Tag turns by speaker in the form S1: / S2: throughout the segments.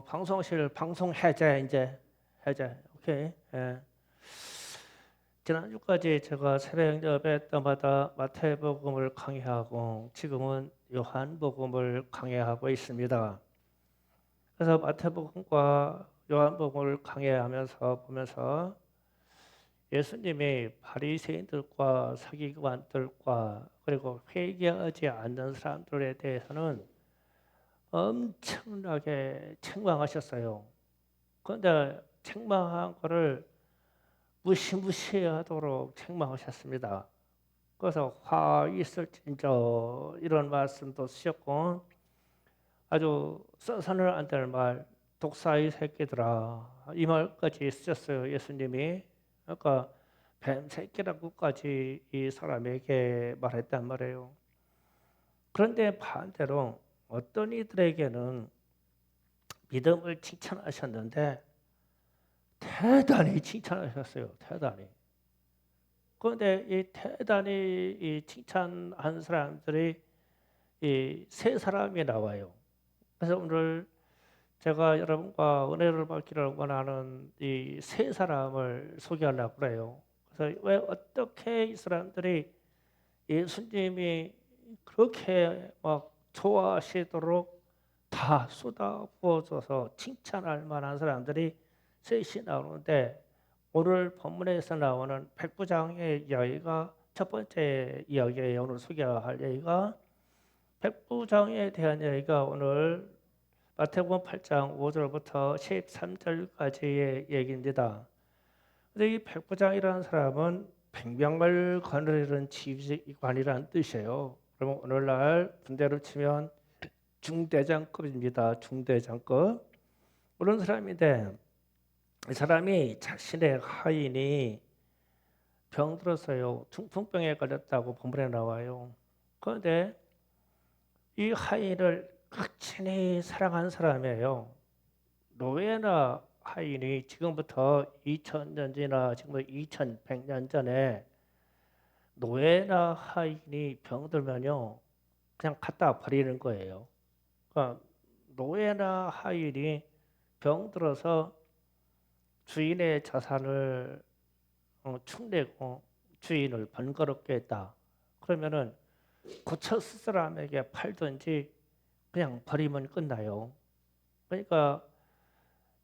S1: 방송실 방송 해제 이제 해제. 오케이. 예. 지난주까지 제가 새벽 예배 때마다 마태복음을 강의하고 지금은 요한복음을 강의하고 있습니다. 그래서 마태복음과 요한복음을 강의하면서 보면서 예수님이 바리새인들과 서기관들과 그리고 회개하지 않는 사람들에 대해서는 엄청나게 책망하셨어요. 그런데 책망한 거를 무시무시하도록 책망하셨습니다. 그래서 화 있을진저 이런 말씀도 쓰셨고 아주 써서는 안 될 말 독사의 새끼들아 이 말까지 쓰셨어요. 예수님이. 그러니까 뱀 새끼라고까지 이 사람에게 말했단 말이에요. 그런데 반대로 어떤 이들에게는 믿음을 칭찬하셨는데 대단히 칭찬하셨어요. 대단히. 그런데 이 대단히 이 칭찬한 사람들이 이 세 사람이 나와요. 그래서 오늘 제가 여러분과 은혜를 받기를 원하는 이 세 사람을 소개하려고 그래요. 그래서 왜 어떻게 이 사람들이 예수님이 그렇게 막 좋아하시도록 다 쏟아부어줘서 칭찬할 만한 사람들이 셋이 나오는데 오늘 본문에서 나오는 백부장의 이야기가 첫 번째 이야기예요. 오늘 소개할 이야기가 백부장에 대한 이야기가 오늘 마태복음 8장 5절부터 13절까지의 얘기입니다. 근데 이 백부장이라는 사람은 백명을 거느리는 지휘관이라는 뜻이에요. 그러면 오늘날 군대로 치면 중대장급입니다. 중대장급. 그런 사람인데 이 사람이 자신의 하인이 병들어서요. 중풍병에 걸렸다고 본문에 나와요. 그런데 이 하인을 극진히 사랑한 사람이에요. 노예나 하인이 지금부터 2000년 전이나 지금 2100년 전에 노예나 하인이 병들면요. 그냥 갖다 버리는 거예요. 그러니까 노예나 하인이 병들어서 주인의 자산을 축내고 주인을 번거롭게 했다. 그러면은 고쳤을 사람에게 팔든지 그냥 버리면 끝나요. 그러니까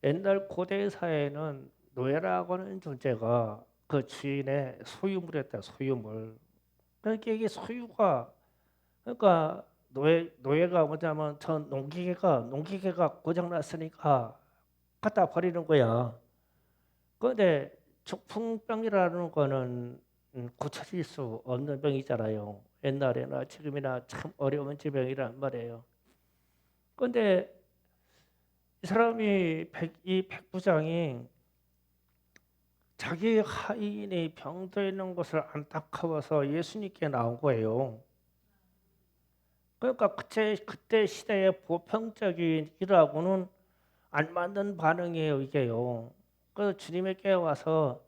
S1: 옛날 고대 사회에는 노예라고 하는 존재가 그 주인의 소유물이었다. 소유물. 그러니까 이게 소유가 그러니까 노예가 뭐냐면 저 농기계가 고장났으니까 갖다 버리는 거야. 그런데 중풍병이라는 거는 고쳐질 수 없는 병이잖아요. 옛날에나 지금이나 참 어려운 질병이란 말이에요. 그런데 이 사람이 이 백부장이 자기 하인이 병들어 있는 것을 안타까워서 예수님께 나온 거예요. 그러니까 그때 시대의 보편적인 일하고는 안 맞는 반응이에요, 이게요. 그래서 주님에게 와서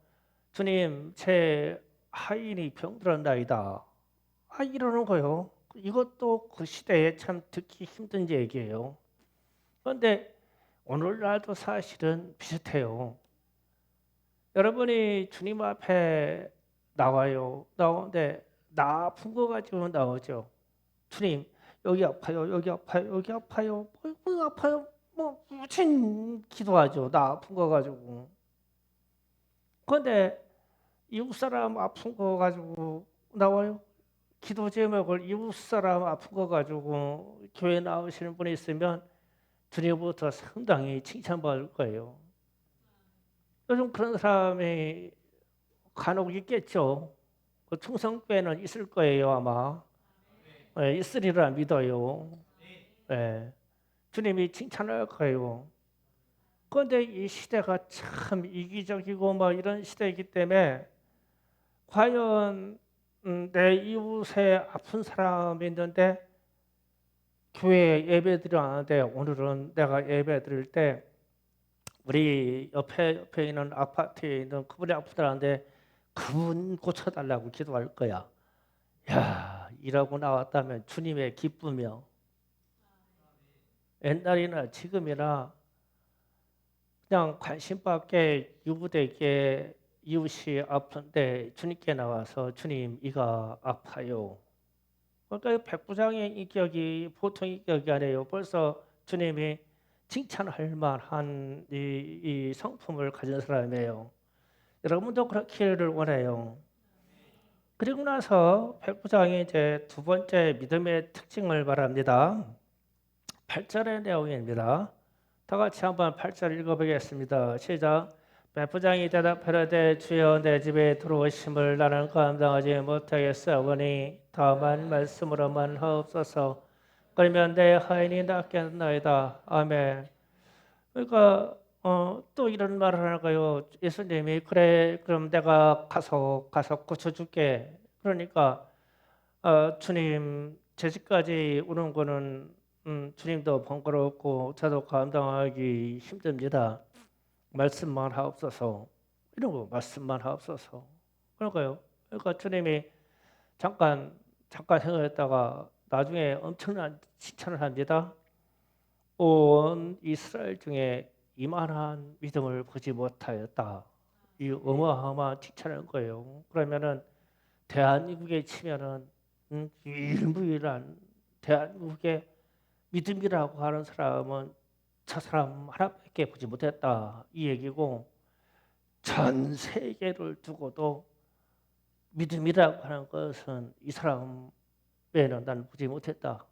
S1: 주님, 제 하인이 병들었나이다. 이러는 거예요. 이것도 그 시대에 참 듣기 힘든 얘기예요. 그런데 오늘날도 사실은 비슷해요. 여러분이 주님 앞에 나와요. 나오는데 나 아픈 거 가지고 나오죠. 주님, 여기 아파요, 여기 아파요, 여기 아파요, 뭐 아파요, 뭐 무슨 기도하죠. 나 아픈 거 가지고. 그런데 이웃 사람 아픈 거 가지고 나와요. 기도 제목을 이웃 사람 아픈 거 가지고 교회 나오시는 분이 있으면 주님부터 상당히 칭찬받을 거예요. 요즘 그런 사람이 간혹 있겠죠. 그 충성교회는 있을 거예요 아마. 네, 있으리라 믿어요. 네, 주님이 칭찬할 거예요. 그런데 이 시대가 참 이기적이고 뭐 이런 시대이기 때문에 과연 내 이웃에 아픈 사람이 있는데 교회에 예배 드리는데 오늘은 내가 예배 드릴 때 우리 옆에 있는 아파트에 있는 그분이 아프다는데 그분 고쳐달라고 기도할 거야. 야, 일하고 나왔다면 주님의 기쁨이요. 옛날이나 지금이나 그냥 관심밖에 유부되게 이웃이 아픈데 주님께 나와서 주님 이가 아파요. 그러니까 이 백부장의 인격이 보통 인격이 아니에요. 벌써 주님이 칭찬할 만한 이 성품을 가진 사람이에요. 여러분도 그렇기를 원해요. 그리고 나서 백부장이 이제 두 번째 믿음의 특징을 말합니다. 8절의 내용입니다. 다 같이 한번 8절 읽어보겠습니다. 시작. 백부장이 대답하되 주여 내 집에 들어오심을 나는 감당하지 못하겠사오니 다만 말씀으로만 하옵소서. 그러면 내 하인이 낫겠나이다. 아멘. 그러니까 또 이런 말을 하는 거예요. 예수님이 그래 그럼 내가 가서 고쳐줄게. 그러니까 주님 제 집까지 오는 거는 주님도 번거롭고 저도 감당하기 힘듭니다. 말씀만 하옵소서. 이런 거 말씀만 하옵소서. 그러니까요. 그러니까 주님이 잠깐 생각했다가 나중에 엄청난 칭찬을 합니다. 온 이스라엘 중에 이만한 믿음을 보지 못하였다. 이 어마어마한 칭찬을 거예요. 그러면은 대한민국에 치면은 유일무이한 대한민국의 믿음이라고 하는 사람은 저 사람 하나밖에 보지 못했다 이 얘기고, 전 세계를 두고도 믿음이라고 하는 것은 이 사람 외에는 난 보지 못했다.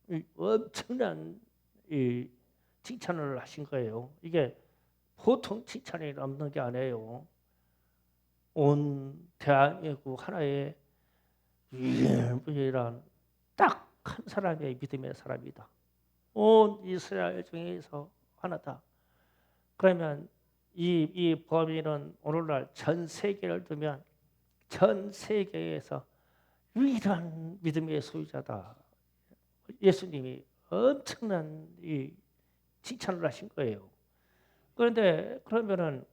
S1: 이 엄청난 이 칭찬을 하신 거예요. 이게 보통 칭찬이 남는 게 아니에요. 온 대한민국 하나의 유일무이한 딱 한 사람의 믿음의 사람이다. 온 이스라엘 중에서 하나다. 그러면 이 범인은 오늘날 전 세계를 두면 전 세계에서 유일한 믿음의 소유자다. 예수님이 엄청난 이 칭찬을 하신 거예요. 그런데 그러면은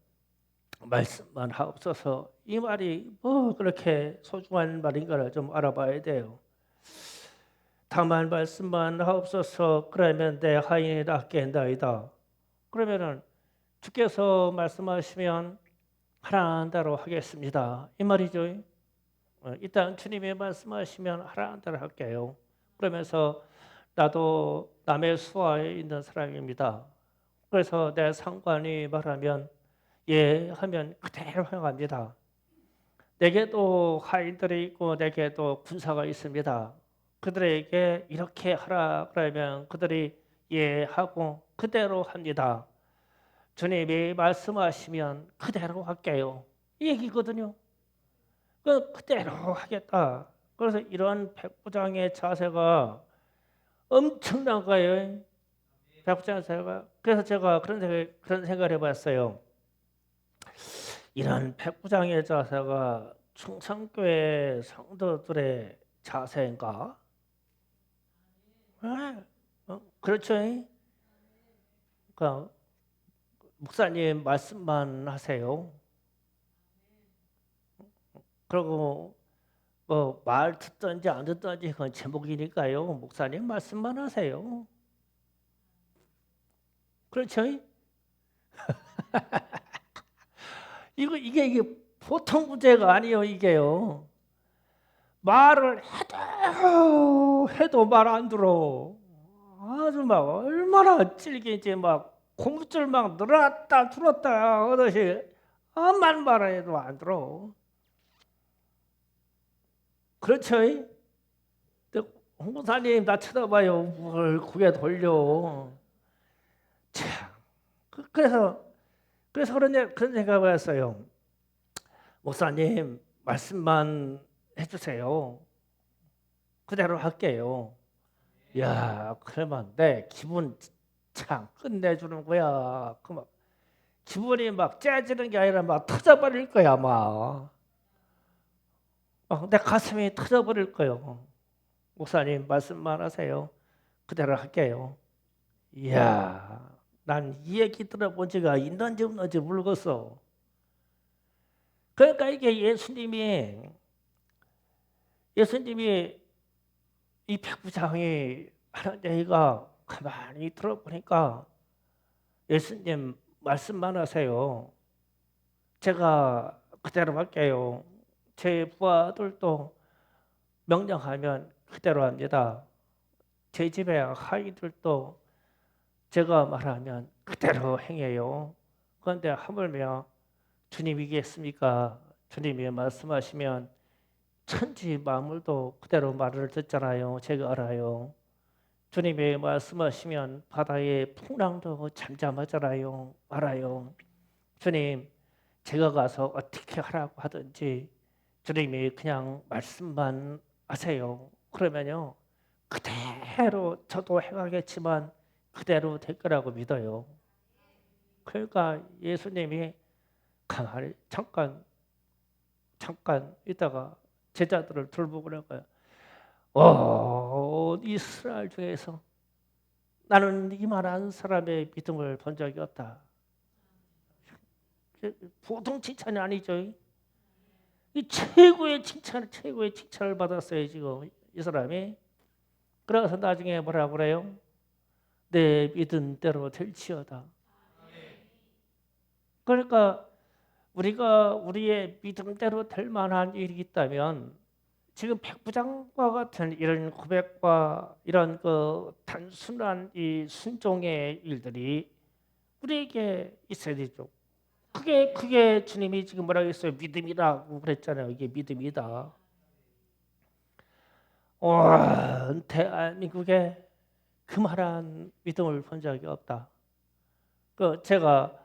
S1: 말씀만 하옵소서, 이 말이 뭐 그렇게 소중한 말인가를 좀 알아봐야 돼요. 다만 말씀만 하옵소서. 그러면 내 하인이 낫겠나이다. 그러면은 주께서 말씀하시면 하라는 대로 하겠습니다. 이 말이죠. 일단 주님이 말씀하시면 하라는 대로 할게요. 그러면서 나도 남의 수하에 있는 사람입니다. 그래서 내 상관이 말하면 예 하면 그대로 행합니다. 내게도 하인들이 있고 내게도 군사가 있습니다. 그들에게 이렇게 하라 그러면 그들이 예 하고 그대로 합니다. 주님이 말씀하시면 그대로 할게요. 이 얘기거든요. 그대로 하겠다. 그래서 이런 백부장의 자세가 엄청난 거예요. 백부장의 자세가. 그래서 제가 그런 생각을 해봤어요. 이런 백부장의 자세가 충성교회 성도들의 자세인가? 네. 그렇죠. 그러니까 목사님 말씀만 하세요. 그리고 뭐 말 듣든지 안 듣든지 그건 제목이니까요. 목사님 말씀만 하세요. 그렇죠? 이게 보통 문제가 아니에요. 이게요. 말을 해도 말 안 들어. 아주 막 얼마나 찔긴지 막 고무줄 막 늘었다 줄었다 하듯이 암만 말해도 안 들어. 그렇죠? 홍보사님 나 쳐다봐요. 뭘 고개 돌려. 참. 그래서 그런 생각을 했어요. 목사님 말씀만 해주세요. 그대로 할게요. 야, 그러면 내 기분 참 끝내주는 거야. 그 막 기분이 막 째지는 게 아니라 막 터져버릴 거야, 막. 내 가슴이 터져버릴 거예요. 목사님 말씀만 하세요. 그대로 할게요. 이야, 난 이 얘기 들어본 지가 있는지 없는지 모르겠어. 그러니까 이게 예수님이 이 백부장이 하는 얘기가 가만히 들어보니까 예수님 말씀만 하세요. 제가 그대로 할게요. 제 부하들도 명령하면 그대로 합니다. 제 집에 아이들도 제가 말하면 그대로 행해요. 그런데 하물며 주님이겠습니까? 주님이 말씀하시면 천지 만물도 그대로 말을 듣잖아요. 제가 알아요. 주님이 말씀하시면 바다의 풍랑도 잠잠하잖아요. 알아요. 주님, 제가 가서 어떻게 하라고 하든지 주님이 그냥 말씀만 하세요. 그러면요, 그대로 저도 행하겠지만 그대로 될 거라고 믿어요. 그러니까 예수님이 가만히 잠깐 있다가 제자들을 돌보고 그러고요. 이스라엘 중에서 나는 이만한 사람의 믿음을 본 적이 없다. 보통 칭찬이 아니죠. 이 최고의 칭찬을 받았어요 지금 이 사람이. 그래서 나중에 뭐라고 그래요? 내 믿음대로 될지어다. 그러니까 우리가 우리의 믿음대로 될 만한 일이 있다면 지금 백부장과 같은 이런 고백과 이런 그 단순한 이 순종의 일들이 우리에게 있어야 되죠. 그게 주님이 지금 뭐라고 했어요? 믿음이라고 그랬잖아요. 이게 믿음이다. 온 대한민국에 그만한 믿음을 본 적이 없다. 제가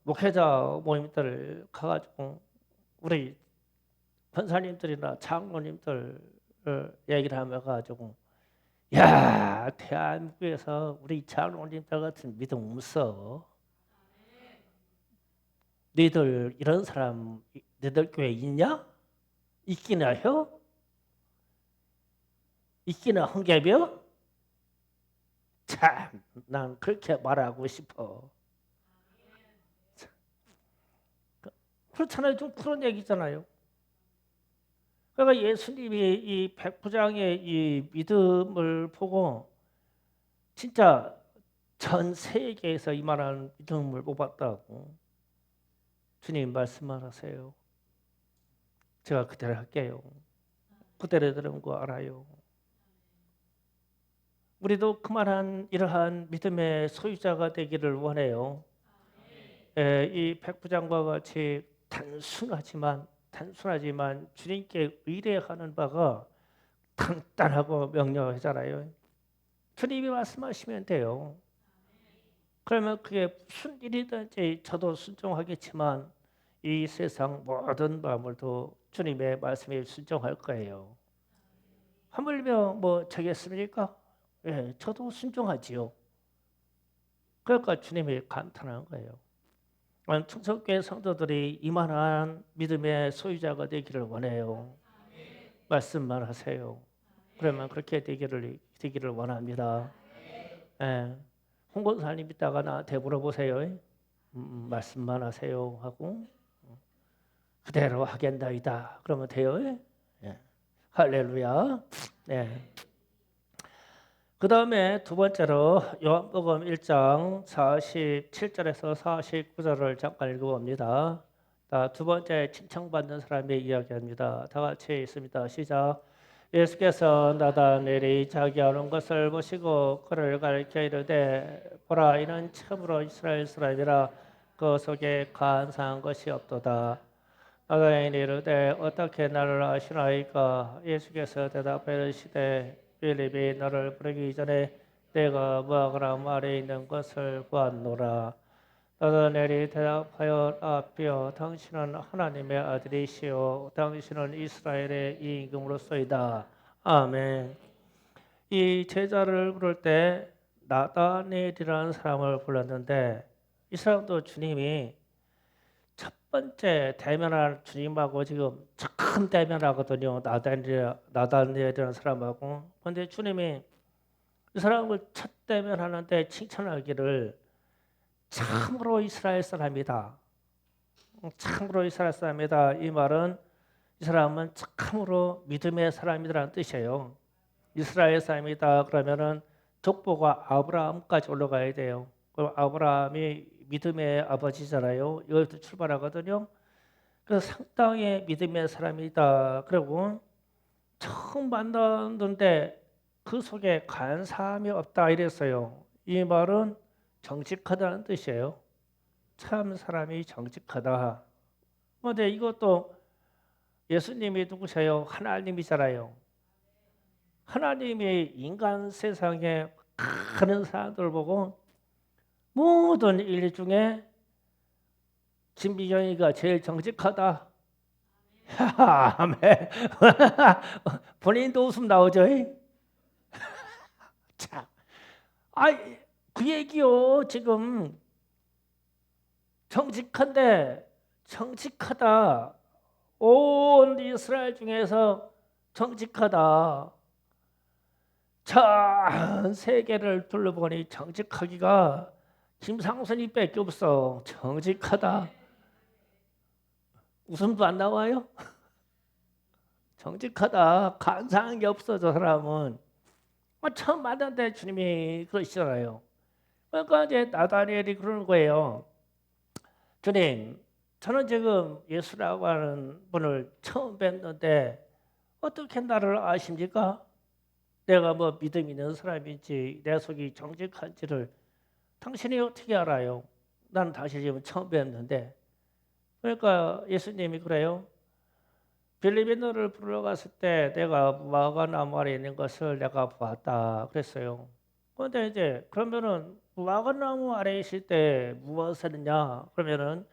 S1: 목회자 모임들 가가지고 우리 권사님들이나 장로님들 얘기를 하며 가지고 야 대한민국에서 우리 장로님들 같은 믿음 없어. 너희들 이런 사람 너희들 교회 있냐? 있기나 해? 있기나 한개며? 참, 난 그렇게 말하고 싶어. 그렇잖아요. 좀 그런 얘기잖아요. 그러니까 예수님이 이 백부장의 이 믿음을 보고 진짜 전 세계에서 이만한 믿음을 뽑았다고 주님 말씀만 하세요. 제가 그대로 할게요. 그대로 들은 거 알아요. 우리도 그만한 이러한 믿음의 소유자가 되기를 원해요. 이 백부장과 같이 단순하지만 주님께 의뢰하는 바가 간단하고 명료하잖아요. 주님이 말씀하시면 돼요. 그러면 그게 무슨 일이든지 저도 순종하겠지만 이 세상 모든 만물도 주님의 말씀에 순종할 거예요. 하물며 뭐 저겠습니까? 예, 저도 순종하지요. 그러니까 주님이 감탄한 거예요. 충성교회 성도들이 이만한 믿음의 소유자가 되기를 원해요. 말씀만 하세요. 그러면 그렇게 되기를 원합니다. 예. 홍권사님 이따가 나한테 물어보세요. 말씀만 하세요 하고 그대로 하겠나이다. 그러면 돼요. 예. 할렐루야. 예. 그 다음에 두 번째로 요한복음 1장 47절에서 49절을 잠깐 읽어봅니다. 두 번째 칭찬받는 사람의 이야기입니다. 다 같이 있습니다. 시작. 예수께서 나다나엘이 자기 오는 것을 보시고 그를 가리켜 이르되 보라 이는 참으로 이스라엘 사람이라 그 속에 간사한 것이 없도다. 나다나엘이 이르되 어떻게 나를 아시나이까? 예수께서 대답하여 이르시되 빌립이 너를 부르기 전에 내가 무화과나무 말에 있는 것을 보았노라. 나다나엘이 대답하여 라비여 당신은 하나님의 아들이시오 당신은 이스라엘의 임금으로소이다. 아멘. 이 제자를 부를 때 나다나엘이라는 사람을 불렀는데 이 사람도 주님이 첫 번째 대면할 주님하고 지금 처음 대면하거든요. 나다나엘이라는 사람하고. 그런데 주님이 이 사람을 첫 대면하는데 칭찬하기를 참으로 이스라엘 사람이다. 참으로 이스라엘 사람이다. 이 말은 이 사람은 참으로 믿음의 사람이라는 뜻이에요. 이스라엘 사람이다 그러면은 족보가 아브라함까지 올라가야 돼요. 그럼 아브라함이 믿음의 아버지잖아요. 여기부터 출발하거든요. 그래서 상당히 믿음의 사람이다. 그리고 처음 만났는데 그 속에 간사함이 없다 이랬어요. 이 말은 정직하다는 뜻이에요. 참 사람이 정직하다. 근데 이것도 예수님이 누구세요? 하나님이잖아요. 하나님이 인간 세상에 많은 사람들 보고 모든 일 중에 김비경이가 제일 정직하다. 아멘. 본인도 웃음 나오죠? 참. 아, 그 얘기요. 지금 정직한데 정직하다. 온 이스라엘 중에서 정직하다. 전 세계를 둘러보니 정직하기가 김상순이 밖에 없어. 정직하다. 웃음도 안 나와요? 정직하다. 간사한 게 없어 저 사람은. 처음 만났는데 주님이 그러시잖아요. 그러니까 이제 나다니엘이 그러는 거예요. 주님, 저는 지금 예수라고 하는 분을 처음 뵀는데 어떻게 나를 아십니까? 내가 뭐 믿음 있는 사람인지 내 속이 정직한지를 당신이 어떻게 알아요? 나는 당신 지금 처음 뵀는데. 그러니까 예수님이 그래요. 빌립이 너를 부르러 갔을 때 내가 무화과 나무 아래 있는 것을 내가 보았다 그랬어요. 그런데 이제 그러면은 무화과 나무 아래 있을 때 무엇을 했냐? 그러면은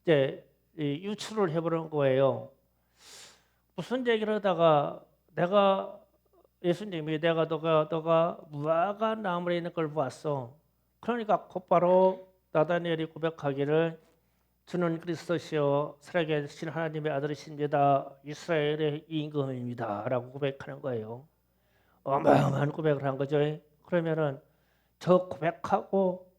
S1: 이제 유추를 해보는 거예요. 무슨 얘기를 하다가 내가 예수님이 내가 너가 무화과 나무에 있는 걸 보았어. 그러니까 곧바로 나다니엘이 고백하기를 주는 그리스도시요 살아계신 하나님의 아들이십니다. 이스라엘의 임금입니다. 라고 고백하는 거예요. 어마어마한 고백을 한 거죠. 그러면은 저 고백하고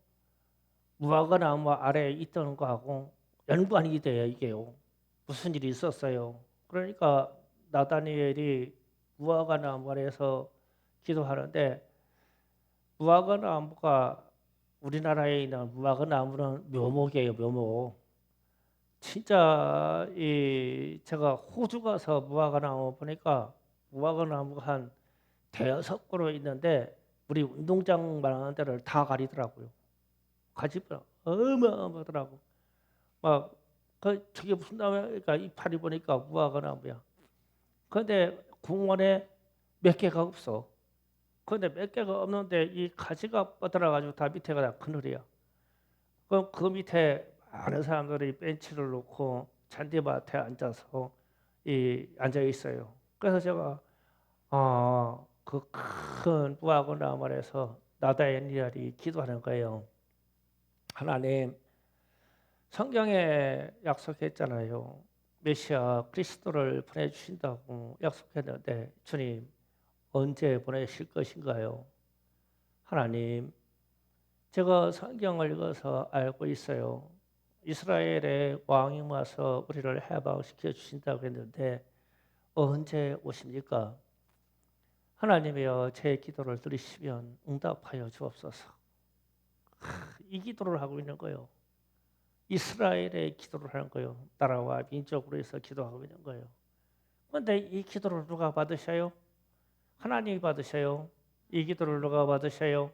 S1: 무화과 나무 아래에 있던 거하고 연관이 돼요. 이게요. 무슨 일이 있었어요. 그러니까 나다니엘이 무화과 나무 아래에서 기도하는데 무화과 나무가 우리나라에 있는 무화과 나무는 묘목이에요. 묘목. 진짜 제가 호주 가서 무화과 나무 보니까 무화과 나무가 한 대여섯 그루 있는데 우리 운동장만한 데를 다 가리더라고요. 가지가 어마어마하더라고. 막 저게 무슨 나무야? 그러니까 이파리 보니까 무화과 나무야. 그런데 공원에 몇 개가 없어. 그런데 몇 개가 없는데 이 가지가 뻗어나가지고 다 밑에가 다 그늘이야. 그럼 그 밑에 많은 사람들이 벤치를 놓고 잔디밭에 앉아서 앉아 있어요. 그래서 제가 그 큰 무화과 나무 아래서 나다니엘이 기도하는 거예요. 하나님, 성경에 약속했잖아요. 메시아 그리스도를 보내주신다고 약속했는데 주님 언제 보내실 것인가요? 하나님, 제가 성경을 읽어서 알고 있어요. 이스라엘의 왕이 와서 우리를 해방시켜 주신다고 했는데 언제 오십니까? 하나님이여 제 기도를 들으시면 응답하여 주옵소서. 이 기도를 하고 있는 거예요. 이스라엘의 기도를 하는 거예요. 나라와 민족으로 해서 기도하고 있는 거예요. 그런데 이 기도를 누가 받으셔요? 하나님이 받으셔요. 이 기도를 누가 받으셔요?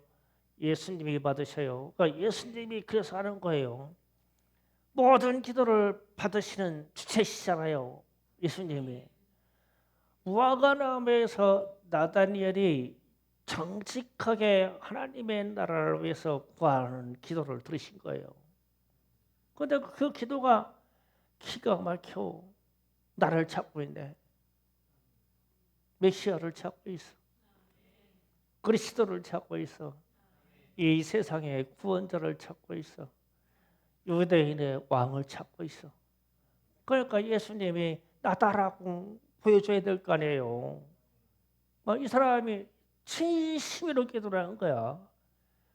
S1: 예수님이 받으셔요. 그러니까 예수님이 그래서 하는 거예요. 모든 기도를 받으시는 주체시잖아요. 예수님이. 무화과 나무에서 나다니엘이 정직하게 하나님의 나라를 위해서 구하는 기도를 들으신 거예요. 그런데 그 기도가 기가 막혀 나를 찾고 있네. 메시아를 찾고 있어. 그리스도를 찾고 있어. 이 세상의 구원자를 찾고 있어. 유대인의 왕을 찾고 있어. 그러니까 예수님이 나다라고 보여줘야 될 거 아니에요. 이 사람이 진심으로 기도를 한 거야.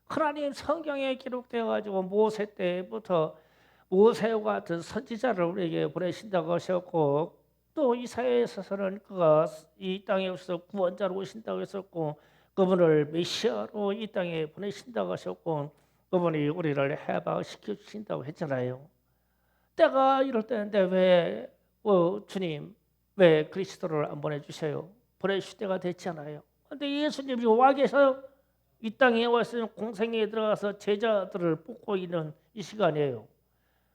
S1: 하나님 성경에 기록되어 가지고 모세 때부터 모세와 같은 선지자를 우리에게 보내신다고 하셨고 또 이사야에 있어서는 그가 이 땅에 오셔서 구원자로 오신다고 했었고 그분을 메시아로 이 땅에 보내신다고 하셨고 그분이 우리를 해방시켜 주신다고 했잖아요. 때가 이럴 때인데 왜 주님 왜 그리스도를 안 보내주셔요? 보내주실 때가 됐잖아요. 근데 예수님이 와 계셔요. 이 땅에 와서 공생에 들어가서 제자들을 뽑고 있는 이 시간이에요.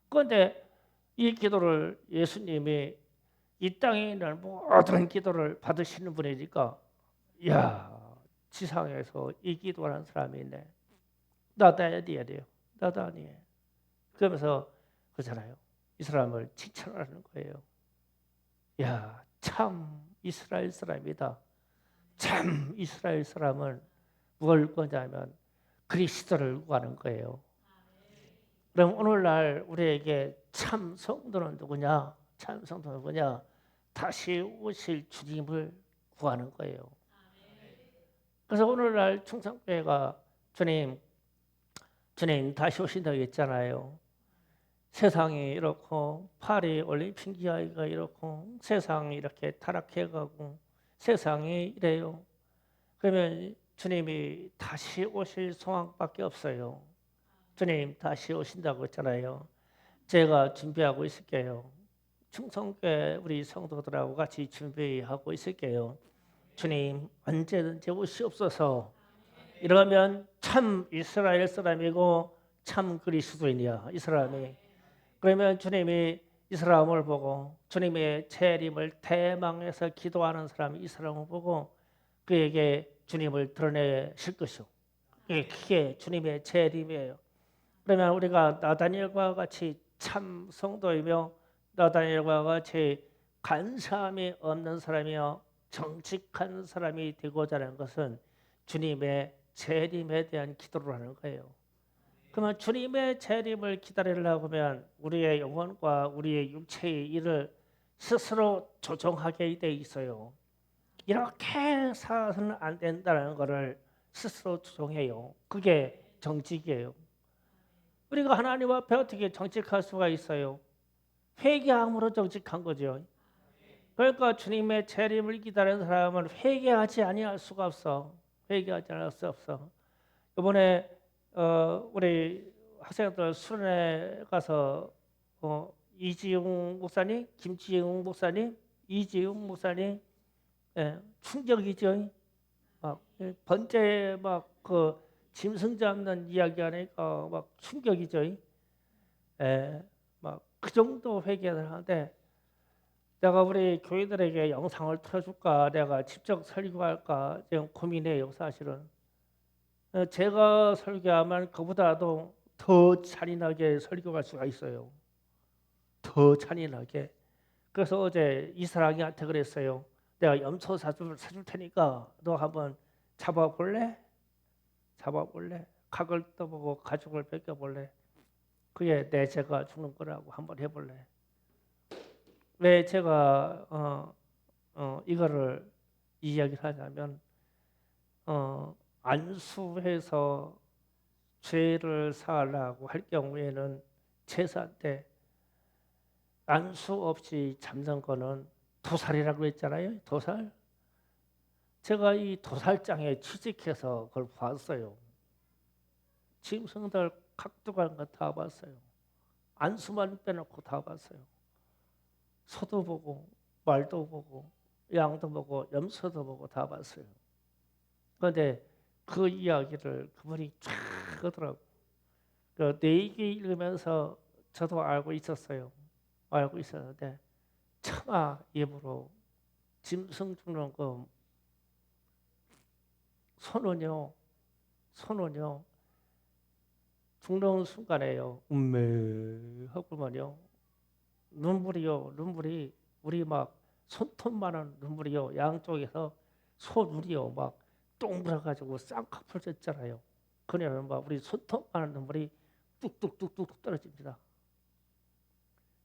S1: 그런데 이 기도를 예수님이 이 땅에 있는 모든 기도를 받으시는 분이니까 야 지상에서 이 기도하는 사람이 있네. 나도 해야 돼요. 나도 아니에요. 그러면서 그러잖아요. 이 사람을 칭찬하는 거예요. 야, 참 이스라엘 사람이다. 참 이스라엘 사람은 뭘 거냐면 그리스도를 구하는 거예요. 그럼 오늘날 우리에게 참 성도는 누구냐? 참 성도는 누구냐? 다시 오실 주님을 구하는 거예요. 그래서 오늘날 충성교회가 주님 다시 오신다고 했잖아요. 세상이 이렇고 파리 올림픽 이야기가 이렇고 세상이 이렇게 타락해가고 세상이 이래요. 그러면 주님이 다시 오실 소망밖에 없어요. 주님 다시 오신다고 했잖아요. 제가 준비하고 있을게요. 충성교회 우리 성도들하고 같이 준비하고 있을게요. 주님 언제든지 오시옵소서. 이러면 참 이스라엘 사람이고 참 그리스도인이야 이 사람이. 그러면 주님이 이 사람을 보고 주님의 재림을 대망해서 기도하는 사람이 이 사람을 보고 그에게 주님을 드러내실 것이요. 이게 크게 주님의 재림이에요. 그러면 우리가 나다니엘과 같이 참 성도이며 나다니엘과 같이 간사함이 없는 사람이요 정직한 사람이 되고자 하는 것은 주님의 재림에 대한 기도를 하는 거예요. 그러면 주님의 재림을 기다리려고 하면 우리의 영혼과 우리의 육체의 일을 스스로 조정하게 돼 있어요. 이렇게 살아서는 안 된다는 것을 스스로 조정해요. 그게 정직이에요. 우리가 하나님 앞에 어떻게 정직할 수가 있어요? 회개함으로 정직한 거죠. 그러니까 주님의 재림을 기다리는 사람은 회개하지 아니할 수가 없어. 회개하지 않을 수 없어. 이번에 우리 학생들 수련회 가서 이지용 목사님, 김지용 목사님, 이지용 목사님 충격이죠. 막 번째 막 그 짐승 잡는 이야기 하니까 막 충격이죠. 막 그 정도 회개를 하는데 내가 우리 교회들에게 영상을 틀어줄까, 내가 직접 설교할까 지금 고민해요, 사실은. 제가 설교하면 그보다도 더 잔인하게 설교할 수가 있어요. 더 잔인하게. 그래서 어제 이사랑이한테 그랬어요. 내가 염소 사줄 테니까 너 한번 잡아볼래? 잡아볼래? 각을 떠보고 가죽을 벗겨볼래? 그게 내 제가 죽는 거라고 한번 해볼래? 왜 제가 이거를 이야기를 하냐면 안수해서 죄를 사하려고 할 경우에는 제사 때 안수 없이 잡는 거는 도살이라고 했잖아요. 도살. 제가 이 도살장에 취직해서 그걸 봤어요. 짐승들 각도간 거 다 봤어요. 안수만 빼놓고 다 봤어요. 소도 보고 말도 보고 양도 보고 염소도 보고 다 봤어요. 그런데 그 이야기를 그분이 쫙 하더라고. 그 내기 읽으면서 저도 알고 있었어요. 알고 있었는데 차마 입으로 짐승 죽는 거 손은요 죽는 순간에요 음메 하고만요 눈물이 우리 막 손톱만한 눈물이요 양쪽에서 손울이요 막 동그라가지고 쌍꺼풀 졌잖아요. 그러면 막 우리 손톱만한 눈물이 뚝뚝뚝뚝 떨어집니다.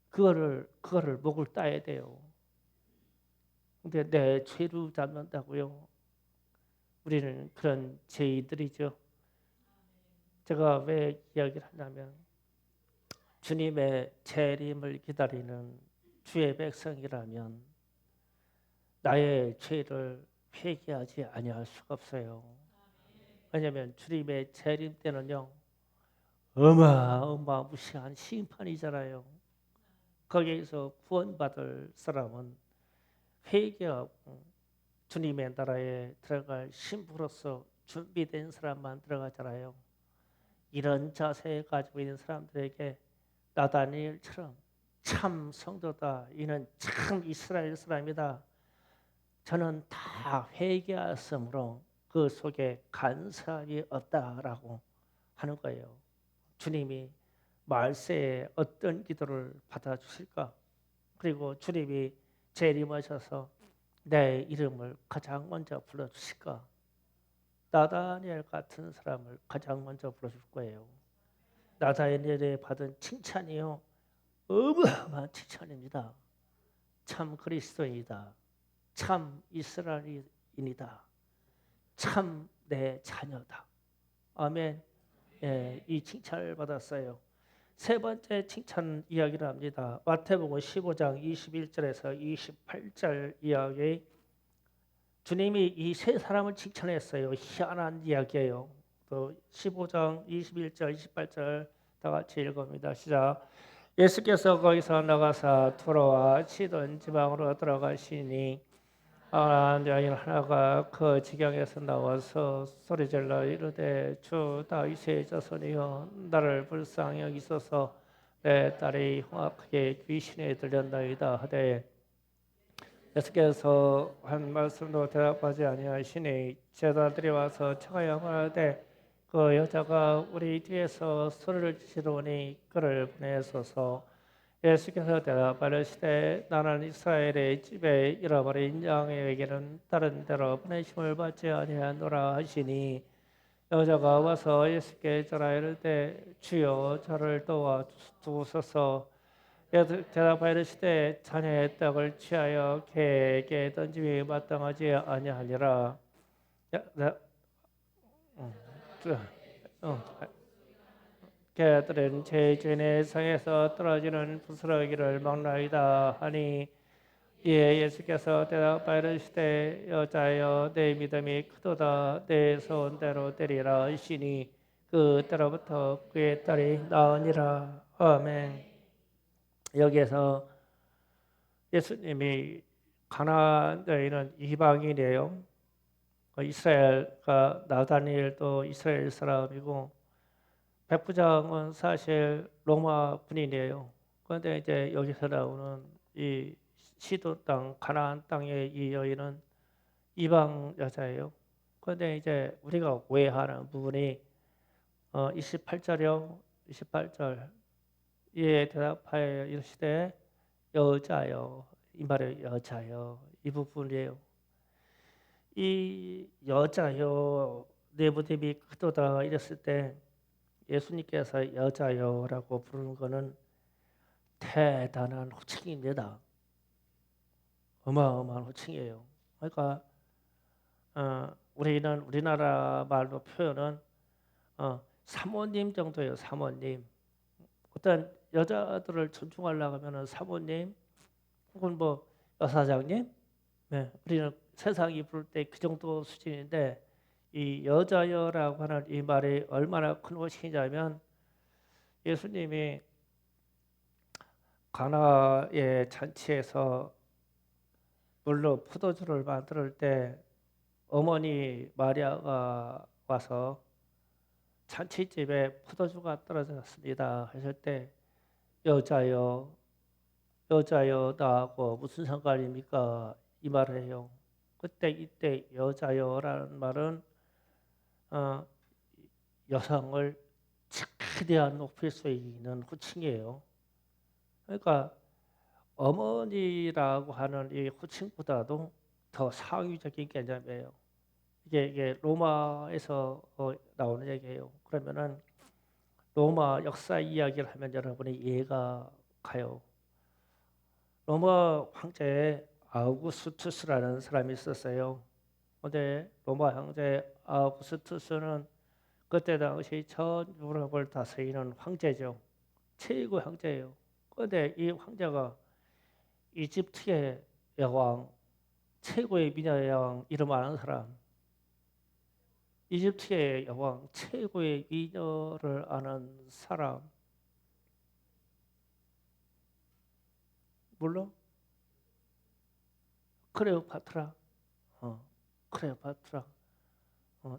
S1: 그거를 목을 따야 돼요. 근데 내 죄를 잡는다고요? 우리는 그런 죄인들이죠. 제가 왜 이야기를 하냐면 주님의 재림을 기다리는 주의 백성이라면 나의 죄를 회개하지 아니할 수가 없어요. 왜냐하면 주님의 재림 때는요 어마어마무시한 심판이잖아요. 거기에서 구원받을 사람은 회개하고 주님의 나라에 들어갈 신부로서 준비된 사람만 들어가잖아요. 이런 자세 가지고 있는 사람들에게 나다니엘처럼 참 성도다, 이는 참 이스라엘 사람이다, 저는 다 회개하였으므로 그 속에 간섭이 없다라고 하는 거예요. 주님이 말세에 어떤 기도를 받아주실까? 그리고 주님이 재림하셔서 내 이름을 가장 먼저 불러주실까? 나다니엘 같은 사람을 가장 먼저 불러줄 거예요. 나다니엘에 받은 칭찬이요, 어마어마한 칭찬입니다. 참 그리스도인이다, 참 이스라엘인이다, 참 내 자녀다. 아멘. 예, 이 칭찬을 받았어요. 세 번째 칭찬 이야기를 합니다. 마태복음 15장 21절에서 28절 이야기. 주님이 이 세 사람을 칭찬했어요. 희한한 이야기예요. 또 15장 21절 28절 다 같이 읽어봅니다. 시작. 예수께서 거기서 나가사 두로와 시돈 지방으로 들어가시니 여인 하나가 그 지경에서 나와서 소리질러 이르되 주 다윗의 자손이여 나를 불쌍히 여기소서, 내 딸이 흉악하게 귀신에 들렸나이다 하되 예수께서 한 말씀도 대답하지 아니하시니 제자들이 와서 청하여 말하되 그 여자가 우리 뒤에서 소리를 지르니 그를 보내소서. 예수께서 대답하시되 나는 이스라엘의 집에 잃어버린 양에게는 다른 데로 보내심을 받지 아니하노라 하시니, 여자가 와서 예수께 절하 이르되 주여 저를 도와주소서. 대답하시되 자녀의 떡을 취하여 개에게 던짐이 마땅하지 아니하니라. 개들은 제 주인의 성에서 떨어지는 부스러기를 먹나이다 하니, 이에 예수께서 대답하시되 여자여 내 믿음이 크도다, 내 소원대로 되리라 하시니 그 때로부터 그의 딸이 나으니라. 아멘. 여기에서 예수님이 가나안 여인은 이방인이에요. 이스라엘과 나다니엘도 이스라엘 사람이고 백부장은 사실 로마 군인이에요. 그런데 이제 여기서 나오는 이 시돈 땅 가나안 땅의 이 여인은 이방 여자예요. 그런데 이제 우리가 오해하는 부분이 28절이요. 28절 이에 대답하여 이르시되 여자여, 이 말이 여자여 이 부분이에요. 이 여자여 내 믿음이 크도다 이랬을 때 예수님께서 여자여라고 부르는 것은 대단한 호칭입니다. 어마어마한 호칭이에요. 그러니까 우리는 우리나라 말로 표현은 사모님 정도예요. 사모님. 어떤 여자들을 존중하려고 하면 사모님 혹은 뭐 여사장님, 네, 우리는 세상이 부를 때 그 정도 수준인데 이 여자여라고 하는 이 말이 얼마나 큰 호칭이냐면, 예수님이 가나의 잔치에서 물로 포도주를 만들 때 어머니 마리아가 와서 잔치집에 포도주가 떨어졌습니다 하실 때 여자여, 여자여 나하고 무슨 상관입니까? 이 말을 해요. 그때 이때 여자여라는 말은 여성을 최대한 높일 수 있는 호칭이에요. 그러니까 어머니라고 하는 이 호칭보다도 더 상위적인 개념이에요. 이게 로마에서 나오는 얘기예요. 그러면은 로마 역사 이야기를 하면 여러분이 이해가 가요. 로마 황제 아우구스투스라는 사람이 있었어요. 근데 로마 황제 아우구스투스는 그때 당시 전 유럽을 다스리는 황제죠. 최고 황제예요. 그런데 이 황제가 이집트의 여왕, 최고의 미녀의 여왕 이름 아는 사람, 이집트의 여왕 최고의 미녀를 아는 사람 몰라? 클레오파트라. 클레오파트라.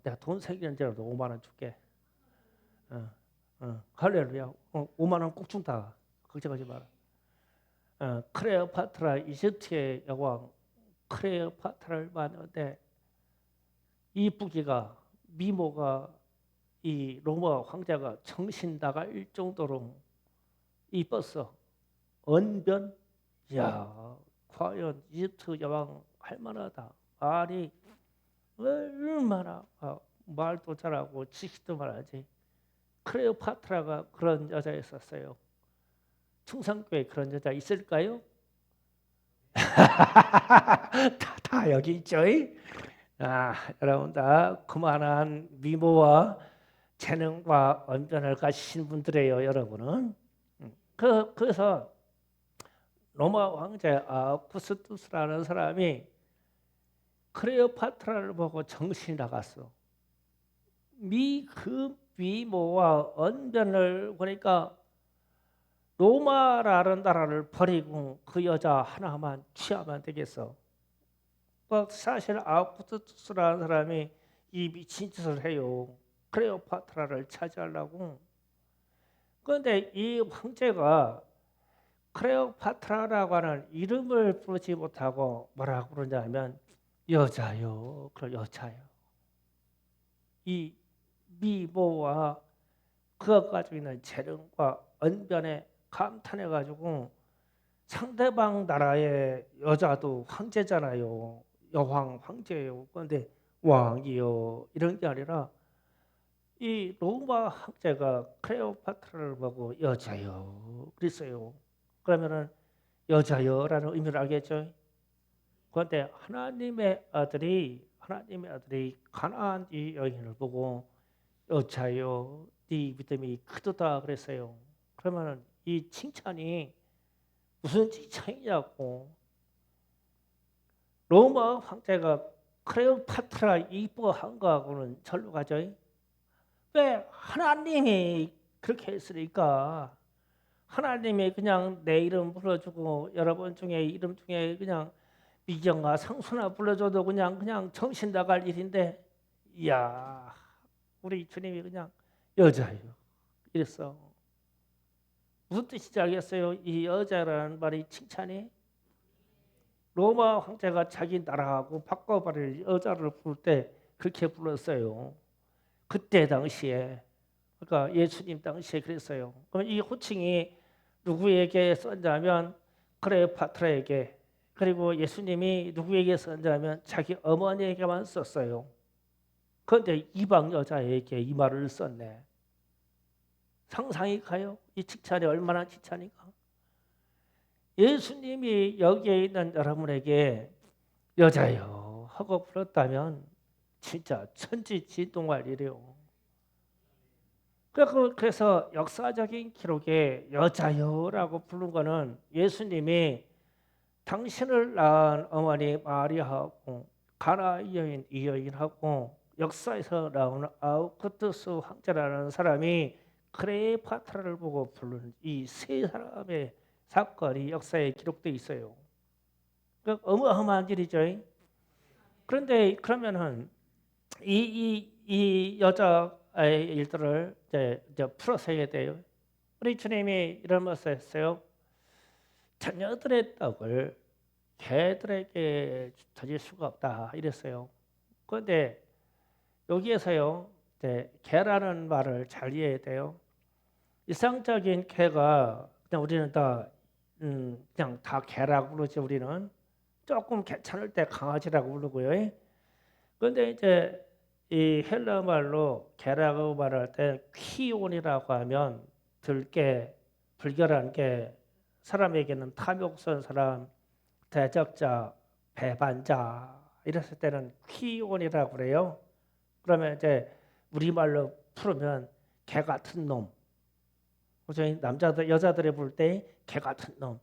S1: 내가 돈 생기는 대로 5만 원 줄게. 할렐루야. 5만 원 꼭 준다. 걱정하지 마라. 클레오파트라 이집트의 여왕 클레오파트라를 만났는데 이쁘기가 미모가 이 로마 황제가 정신 나갈 정도로 이뻤어. 언변? 야, 과연 이집트 여왕 할 만하다. 말이 얼마나 말도 잘하고 지식도 말하지. 클레오파트라가 그런 여자였었어요. 충성교회 그런 여자 있을까요? 다 여기 있죠. 여러분 다 그만한 미모와 재능과 언변을 가지신 분들이에요. 여러분은. 그래서 로마 황제 아우구스투스라는 사람이 클레오파트라를 보고 정신이 나갔어. 그 미모와 언변을 보니까 로마라는 나라를 버리고 그 여자 하나만 취하면 되겠어. 사실 아우구스투스라는 사람이 이 미친 짓을 해요. 클레오파트라를 차지하려고. 그런데 이 황제가 클레오파트라라고 하는 이름을 부르지 못하고 뭐라고 그러냐면 여자요. 그 여자요. 이 미모와 그가 가지고 있는 재능과 언변에 감탄해가지고 상대방 나라의 여자도 황제잖아요. 여왕 황제예요. 그런데 왕이요. 이런 게 아니라 이 로마 황제가 클레오파트라를 보고 여자요. 그랬어요. 그러면은 여자요라는 의미를 알겠죠? 그런데 하나님의 아들이 가나안 이 여인을 보고 여자요, 네 믿음이 크도다 그랬어요. 그러면은 이 칭찬이 무슨 칭찬이냐고. 로마 황제가 클레오파트라 이뻐한 거하고는 절로 가죠. 왜? 하나님이 그렇게 했으니까. 하나님이 그냥 내 이름 불러주고 여러분 중에 이름 중에 그냥 미경아 상수나 불러줘도 그냥 정신 나갈 일인데, 이야, 우리 주님이 그냥 여자예요. 이랬어. 무슨 뜻인지 알겠어요? 이 여자라는 말이 칭찬이 로마 황제가 자기 나라하고 바꿔버릴 여자를 부를 때 그렇게 불렀어요. 그때 당시에. 그러니까 예수님 당시에 그랬어요. 그럼 이 호칭이 누구에게 썼냐면 클레오파트라에게, 그리고 예수님이 누구에게 썼냐면 자기 어머니에게만 썼어요. 그런데 이방 여자에게 이 말을 썼네. 상상이 가요? 이 칭찬이 얼마나 칭찬인가? 예수님이 여기에 있는 여러분에게 여자요 하고 불렀다면 진짜 천지진동할 일이에요. 그래서 역사적인 기록에 여자요라고 부른 거는 예수님이 당신을 낳은 어머니 마리아하고 가나 여인 이 여인하고 역사에서 나오는 아우구스투스 황제라는 사람이 클레오파트라를 보고 부른 이 세 사람의 사건이 역사에 기록되어 있어요. 그러니까 어마어마한 일이죠. 그런데 그러면은 이 여자의 일들을 이제 풀어서 해야 돼요. 우리 주님이 이런 말씀을 했어요. 자녀들의 떡을 개들에게 던질 수가 없다 이랬어요. 그런데 여기에서요, 개라는 말을 잘 이해해야 돼요. 일상적인 개가 그냥 우리는 다 그냥 다 개라고 부르죠. 우리는 조금 괜찮을 때 강아지라고 부르고요. 그런데 이제 이 헬라 말로 개라고 말할 때 퀴온이라고 하면 들개, 불결한 개, 사람에게는 탐욕스러운 사람, 대적자, 배반자 이랬을 때는 퀴온이라고 그래요. 그러면 이제 우리말로 풀으면 개 같은 놈. 남자들 여자들이 부를 때 개 같은 놈.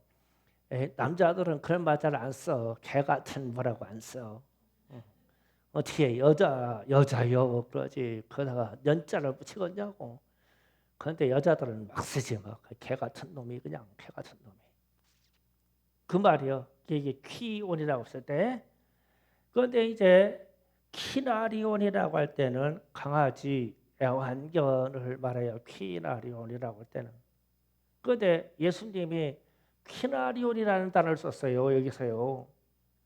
S1: 남자들은 그런 말 잘 안 써. 개 같은 뭐라고 안 써. 어떻게 여자요 그러지 거기다가 연자를 붙이겠냐고. 그런데 여자들은 막 쓰지 막 개 같은 놈이 그냥 개 같은 놈이. 그 말이요. 이게 퀴온이라고 쓸 때. 그런데 이제 키나리온이라고 할 때는 강아지 애완견을 말해요. 키나리온이라고 할 때는. 그런데 예수님이 키나리온이라는 단어를 썼어요. 여기서요.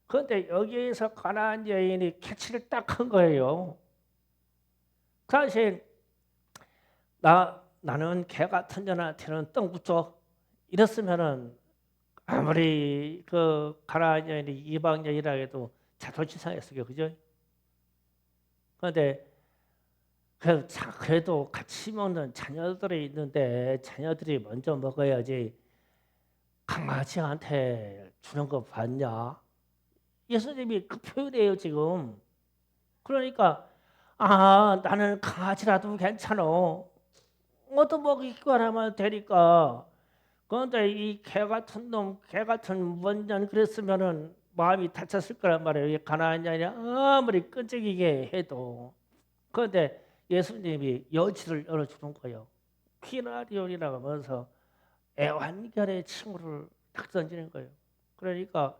S1: 그런데 여기에서 가나안 여인이 캐치를 딱 한 거예요. 사실 나는 개 같은 년한테는 똥 붙여 이랬으면은 아무리 그 가나안 여인이 이방 여인이라 해도 자존심 상했어요, 그죠? 그런데 그래도 같이 먹는 자녀들이 있는데 자녀들이 먼저 먹어야지 강아지한테 주는 거 봤냐? 예수님이 그 표현이에요 지금. 그러니까 나는 강아지라도 괜찮아. 얻어먹기만 하면 되니까. 그런데 이 개 같은 놈, 개 같은 원년 그랬으면은 마음이 다쳤을 거란 말이에요. 이 가나안이 아무리 끈질기게 해도. 그런데 예수님이 여지를 열어주는 거예요. 퀴나리온이라고 하면서 애완견의 친구를 딱 던지는 거예요. 그러니까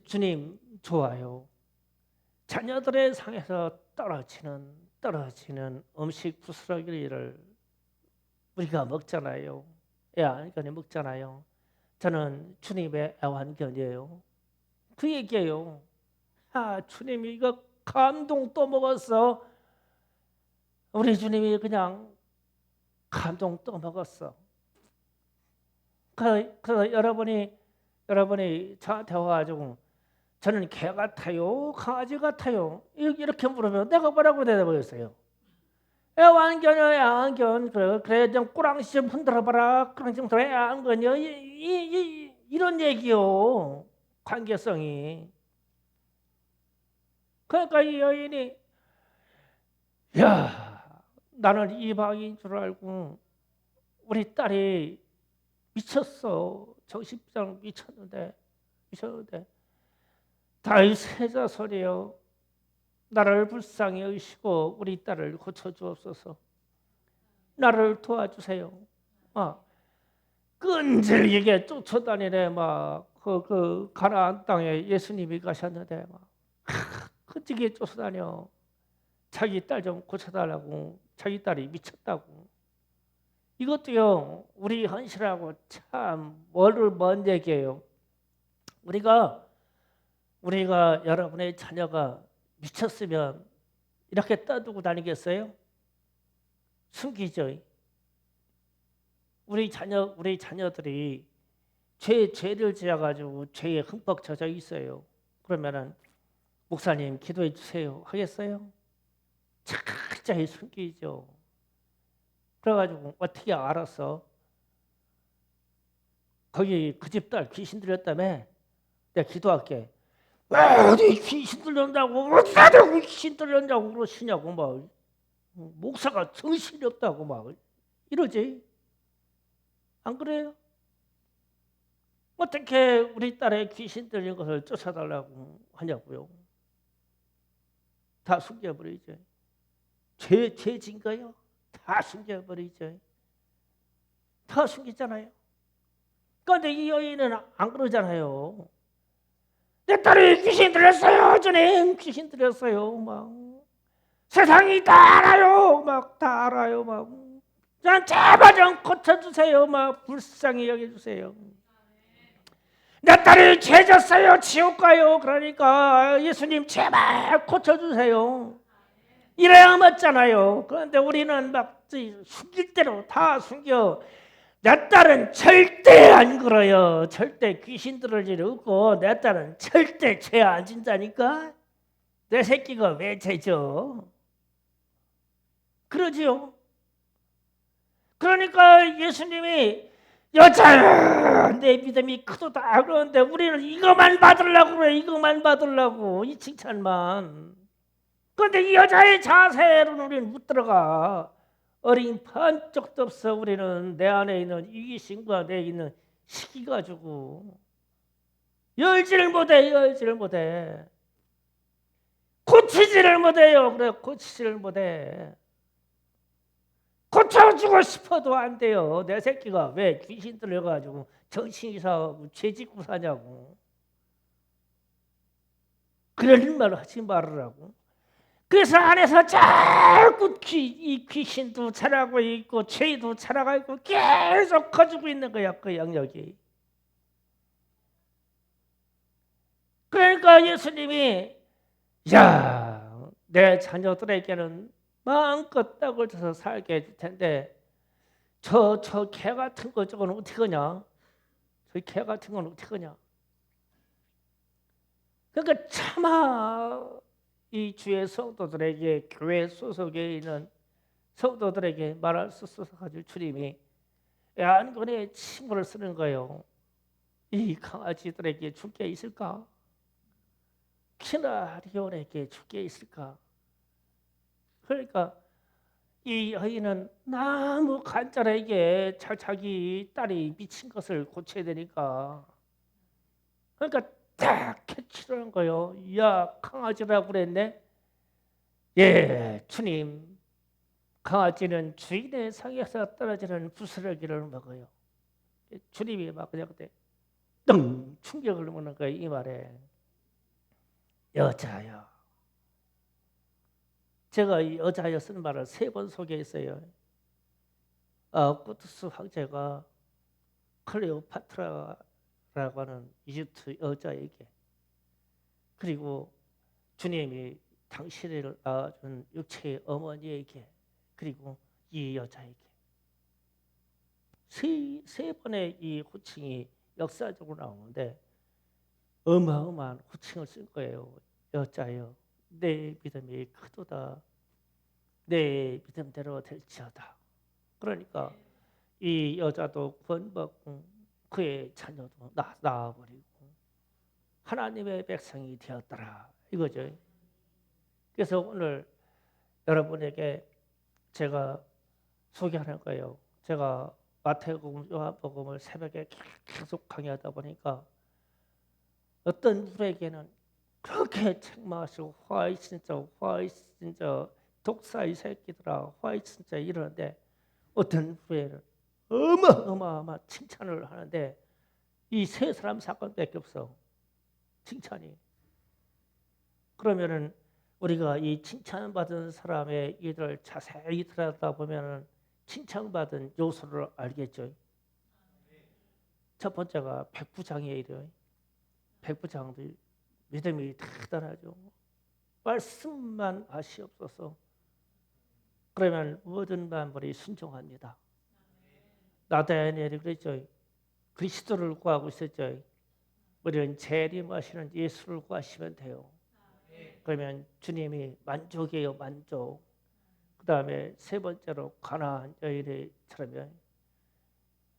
S1: 주님 좋아요. 자녀들의 상에서 떨어지는 음식 부스러기를 우리가 먹잖아요. 애완견이 먹잖아요. 저는 주님의 애완견이에요. 그 얘기예요. 주님이 이거 감동 또 먹었어. 우리 주님이 그냥 감동 또 먹었어. 그래서 여러분이 저한테 와가지고 저는 개 같아요, 강아지 같아요 이렇게 물으면 내가 뭐라고 대답하겠어요? 애완견이야, 애완견. 그래 좀 꾸랑씨 좀 흔들어봐라. 꾸랑씨 좀 흔들어. 애완견이요. 이런 얘기요. 관계성이. 그러니까 이 여인이 나는 이방인 줄 알고 우리 딸이 미쳤어. 정신병 미쳤는데 다윗 세자설이요. 나를 불쌍히 여기시고 우리 딸을 고쳐주옵소서. 나를 도와주세요. 끈질기게 쫓아다니네. 그 가나안 땅에 예수님이 가셨는데 끈질기게 쫓아다녀. 자기 딸 좀 고쳐달라고. 자기 딸이 미쳤다고. 이것도요 우리 현실하고 참 먼 얘기예요. 우리가 여러분의 자녀가 미쳤으면 이렇게 떠들고 다니겠어요? 숨기죠. 우리 자녀들이 죄를 지어가지고 죄에 흠뻑 젖어 있어요. 그러면은 목사님 기도해 주세요 하겠어요? 철저히 숨기죠. 그래가지고 어떻게 알았어? 거기 그 집 딸 귀신 들렸다며? 내가 기도할게. 어디 귀신 들렸다고? 나도 귀신 들렸냐고 그러시냐고 막. 목사가 정신이 없다고 막 이러지. 안 그래요? 어떻게 우리 딸의 귀신 들린 것을 쫓아달라고 하냐고요? 다 숨겨버리죠. 죄진 거요? 다 숨겨버리죠. 다 숨기잖아요. 그런데 이 여인은 안 그러잖아요. 내 딸이 귀신 들렸어요. 주님 귀신 들렸어요. 막 세상이 다 알아요. 다 알아요. 난 제발 좀 고쳐주세요. 불쌍히 여겨주세요. 내 딸이 죄졌어요. 지옥 가요. 그러니까 예수님 제발 고쳐주세요. 이래야 맞잖아요. 그런데 우리는 숨길 대로 다 숨겨. 내 딸은 절대 안 그래요. 절대 귀신 들을 일 없고 내 딸은 절대 죄 안 진다니까. 내 새끼가 왜 죄져? 그러지요. 그러니까 예수님이 여자야 내 믿음이 크도다 그러는데 우리는 이것만 받으려고 그래. 이것만 받으려고 이 칭찬만. 그런데 이 여자의 자세로는 우리는 못 들어가. 어린 반쪽도 없어. 우리는 내 안에 있는 이기심과 내 있는 시기 가지고 열지를 못해. 고치지를 못해요. 그래, 고치지를 못해. 고쳐주고 싶어도 안 돼요. 내 새끼가 왜 귀신 들려가지고 정신 이상하고 죄짓고 사냐고. 그런 말 하지 말으라고. 그래서 안에서 자꾸 이 귀신도 자라고 있고 죄도 자라고 있고 계속 커지고 있는 거야, 그 영역이. 그러니까 예수님이 야, 내 자녀들에게는 마음껏 떡을 줘서 살게 해줄 텐데 저 개 같은 거 저건 어떻게 하냐? 저 개 같은 건 어떻게 하냐? 그러니까 차마 이 주의 성도들에게, 교회 소속에 있는 성도들에게 말할 수 없어서 가지고 주님이 애안간에 침을 쓰는 거예요. 이 강아지들에게 줄 게 있을까? 키나리온에게 줄 게 있을까? 그러니까 이 여인은 너무 간절하게 자기 딸이 미친 것을 고쳐야 되니까, 그러니까 딱 캐치하는 거예요. 야, 강아지라고 그랬네. 예, 주님, 강아지는 주인의 상에서 떨어지는 부스러기를 먹어요. 주님이 막 그냥 그때 등 충격을 먹는 거예요. 이 말에. 여자여. 제가 이 여자여 쓰는 말을 3번 소개했어요. 꾸투스 황제가 클레오파트라라고 하는 이집트 여자에게, 그리고 주님이 당신을 낳아준 육체의 어머니에게, 그리고 이 여자에게 세 번의 이 호칭이 역사적으로 나오는데 어마어마한 호칭을 쓴 거예요. 여자여, 내 믿음이 크도다. 내 믿음대로 될지어다. 그러니까 이 여자도 구원받고 그의 자녀도 낳아버리고 하나님의 백성이 되었더라, 이거죠. 그래서 오늘 여러분에게 제가 소개하는 거예요. 제가 마태복음, 요한복음을 새벽에 계속 강의하다 보니까 어떤 분에게는 그렇게 책망하시고 화이 진짜 독사의 새끼들아, 화이 진짜 이러는데, 어떤 후에는 어마어마한 칭찬을 하는데 이 3사람 사건밖에 없어, 칭찬이. 그러면은 우리가 이 칭찬받은 사람의 일을 자세히 들여다보면은 칭찬받은 요소를 알겠죠. 첫 번째가 백부장이에요. 백부장도 믿음이 대단하죠. 말씀만 하시옵소서. 그러면 모든 만물이 순종합니다. 나다니엘이 그랬죠. 그리스도를 구하고 있었죠. 우리는 재림하시는 예수를 구하시면 돼요. 그러면 주님이 만족이에요, 만족. 그 다음에 3번째로 가나안 여인처럼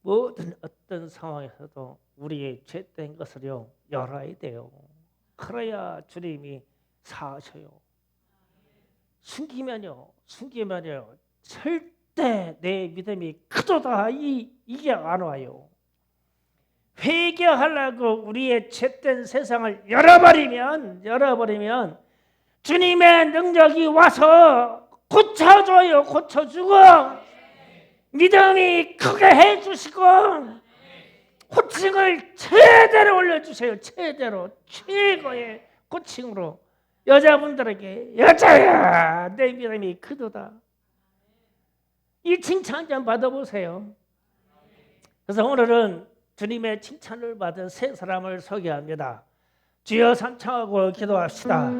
S1: 모든 어떤 상황에서도 우리의 죄된 것을요 열어야 돼요. 그래야 주님이 사하셔요. 숨기면요 절대 내 믿음이 크도다 이게 안 와요. 회개하려고 우리의 죄된 세상을 열어버리면 주님의 능력이 와서 고쳐줘요. 고쳐주고 믿음이 크게 해주시고 호칭을 제대로 올려주세요. 제대로 최고의 호칭으로 여자분들에게 여자야, 내 믿음이 크도다. 이 칭찬 좀 받아보세요. 그래서 오늘은 주님의 칭찬을 받은 3사람을 소개합니다. 주여 삼창하고 기도합시다.